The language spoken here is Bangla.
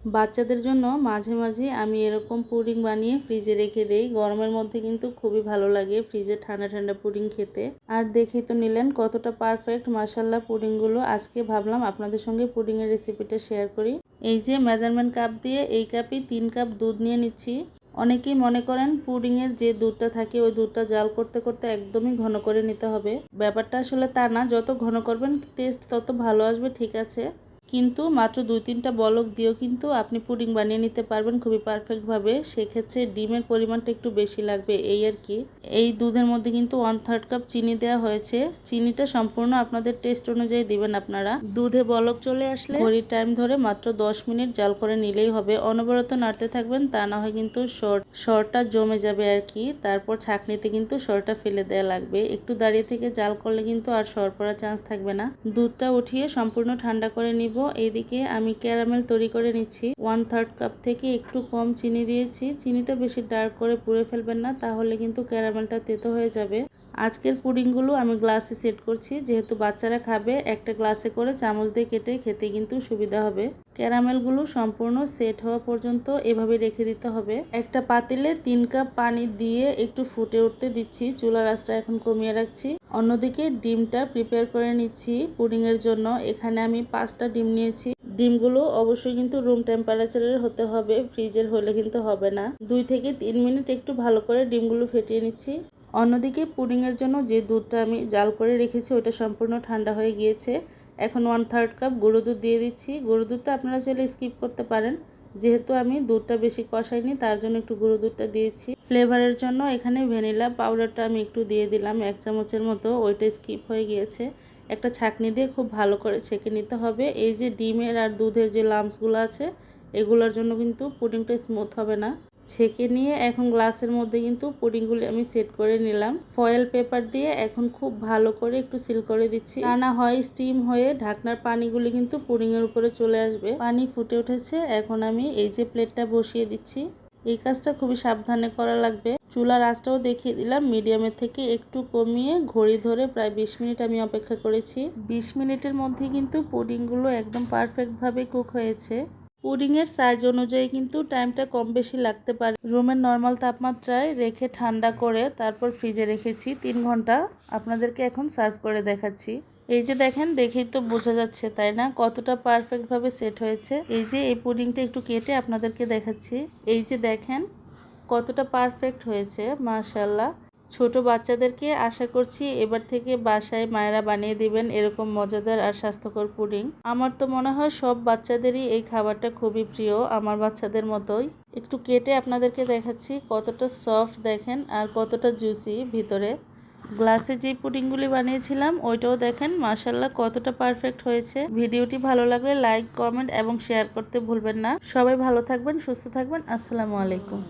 বাচ্চাদের জন্য মাঝে মাঝে আমি এরকম পুডিং বানিয়ে ফ্রিজে রেখে দেই। গরমের মধ্যে কিন্তু খুবই ভালো লাগে ফ্রিজে ঠান্ডা ঠান্ডা পুডিং খেতে। আর দেখেই তো নিলেন কতটা পারফেক্ট মাশাআল্লাহ পুডিংগুলো। আজকে ভাবলাম আপনাদের সঙ্গে পুডিংয়ের রেসিপিটা শেয়ার করি। এই যে মেজারমেন্ট কাপ দিয়ে এই কাপে 3 কাপ দুধ নিয়ে নিচ্ছি। অনেকেই মনে করেন পুডিংয়ের যে দুধটা থাকে ওই দুধটা জাল করতে করতে একদমই ঘন করে নিতে হবে। ব্যাপারটা আসলে তা না, যত ঘন করবেন টেস্ট তত ভালো আসবে, ঠিক আছে। কিন্তু মাত্র 2-3টা বলক দিয়েও কিন্তু আপনি পুডিং বানিয়ে নিতে পারবেন খুবই পারফেক্টভাবে। সেক্ষেত্রে ডিমের পরিমাণটা একটু বেশি লাগবে, এই আর কি। এই দুধের মধ্যে কিন্তু 1/3 কাপ চিনি দেওয়া হয়েছে। চিনিটা সম্পূর্ণ আপনাদের টেস্ট অনুযায়ী দিবেন আপনারা। দুধে বলক চলে আসলে ঘড়ির টাইম ধরে মাত্র 10 মিনিট জাল করে নিলেই হবে। অনবরত নাড়তে থাকবেন, তা না হয় কিন্তু সরটা জমে যাবে আর কি। তারপর ছাঁকনিতে কিন্তু সরটা ফেলে দেওয়া লাগবে। একটু দাঁড়িয়ে থেকে জাল করলে কিন্তু আর সর পড়ার চান্স থাকবে না। দুধটা উঠিয়ে সম্পূর্ণ ঠান্ডা করে নিব। এইদিকে আমি ক্যারামেল তৈরি করে নিচ্ছি। 1/3 কাপ থেকে একটু কম চিনি দিয়েছি। চিনিটা বেশি ডার্ক করে পুড়ে ফেলবেন না, তাহলে কিন্তু ক্যারামেলটা তেতো হয়ে যাবে। আজকের পুডিংগুলো আমি গ্লাসে সেট করছি, যেহেতু বাচ্চারা খাবে। একটা গ্লাসে করে চামচ দিয়ে কেটে খেতে কিন্তু সুবিধা হবে। ক্যারামেলগুলো সম্পূর্ণ সেট হওয়া পর্যন্ত এভাবে রেখে দিতে হবে। একটা পাতিলে 3 কাপ পানি দিয়ে একটু ফুটে উঠতে দিচ্ছি। চুলার আঁচটা এখন কমিয়ে রাখছি। অন্যদিকে ডিমটা প্রিপেয়ার করে নিচ্ছি পুডিংয়ের জন্য। এখানে আমি 5টা ডিম নিয়েছি। ডিমগুলো অবশ্যই কিন্তু রুম টেম্পারেচারের হতে হবে, ফ্রিজের হলে কিন্তু হবে না। 2 থেকে 3 মিনিট একটু ভালো করে ডিমগুলো ফেটিয়ে নিচ্ছি। অন্যদিকে পুডিংয়ের জন্য যে দুধটা আমি জাল করে রেখেছি ওটা সম্পূর্ণ ঠান্ডা হয়ে গিয়েছে। এখন 1/3 কাপ গুঁড়ো দুধ দিয়ে দিচ্ছি। গুঁড়ো দুধটা আপনারা চাইলে স্কিপ করতে পারেন, যেহেতু আমি দুধটা বেশি কষাইনি তার জন্য একটু গুঁড়ো দুধটা দিয়েছি। ফ্লেভারের জন্য এখানে ভ্যানিলা পাউডারটা আমি একটু দিয়ে দিলাম 1 চামচের মতো, ওইটা স্কিপ হয়ে গিয়েছে। একটা ছাঁকনি দিয়ে খুব ভালো করে ছেঁকে নিতে হবে। এই যে ডিমের আর দুধের যে লাম্পসগুলো আছে এগুলোর জন্য কিন্তু পুডিংটা স্মুথ হবে না। ছেঁকে নিয়ে এখন গ্লাসের মধ্যে কিন্তু পুডিংগুলি আমি সেট করে নিলাম। ফয়েল পেপার দিয়ে এখন খুব ভালো করে একটু সিল করে দিচ্ছি, তা না হয় স্টিম হয়ে ঢাকনার পানিগুলি কিন্তু পুডিংয়ের উপরে চলে আসবে। পানি ফুটে উঠেছে, এখন আমি এই যে প্লেটটা বসিয়ে দিচ্ছি। এই কাজটা খুবই সাবধানে করা লাগবে। চুলার আঁচটাও দেখিয়ে দিলাম, মিডিয়ামের থেকে একটু কমিয়ে ঘড়ি ধরে প্রায় 20 মিনিট আমি অপেক্ষা করেছি। 20 মিনিটের মধ্যে কিন্তু পুডিংগুলো একদম পারফেক্টভাবে কুক হয়েছে। পুডিংয়ের সাইজ অনুযায়ী কিন্তু টাইমটা কম বেশি লাগতে পারে। রুমের নর্মাল তাপমাত্রায় রেখে ঠান্ডা করে তারপর ফ্রিজে রেখেছি 3 ঘন্টা। আপনাদেরকে এখন সার্ভ করে দেখাচ্ছি। এই যে দেখেন, দেখেই তো বোঝা যাচ্ছে তাই না কতটা পারফেক্টভাবে সেট হয়েছে। এই যে এই পুডিংটা একটু কেটে আপনাদেরকে দেখাচ্ছি। এই যে দেখেন কতটা পারফেক্ট হয়েছে মাশাআল্লাহ। ছোট বাচ্চাদেরকে আশা করছি এবার থেকে বাসায় মায়েরা বানিয়ে দিবেন এরকম মজাদার আর স্বাস্থ্যকর পুডিং। আমার তো মনে হয় সব বাচ্চাদেরই এই খাবারটা খুবই প্রিয়, আমার বাচ্চাদের মতোই। একটু কেটে আপনাদেরকে দেখাচ্ছি কতটা সফট দেখেন আর কতটা জুসি ভিতরে। গ্লাসে যে পুডিংগুলি বানিয়েছিলাম ওইটাও দেখেন মাশাআল্লাহ কতটা পারফেক্ট হয়েছে। ভিডিওটি ভালো লাগলে লাইক, কমেন্ট এবং শেয়ার করতে ভুলবেন না। সবাই ভালো থাকবেন, সুস্থ থাকবেন। আসসালামু আলাইকুম।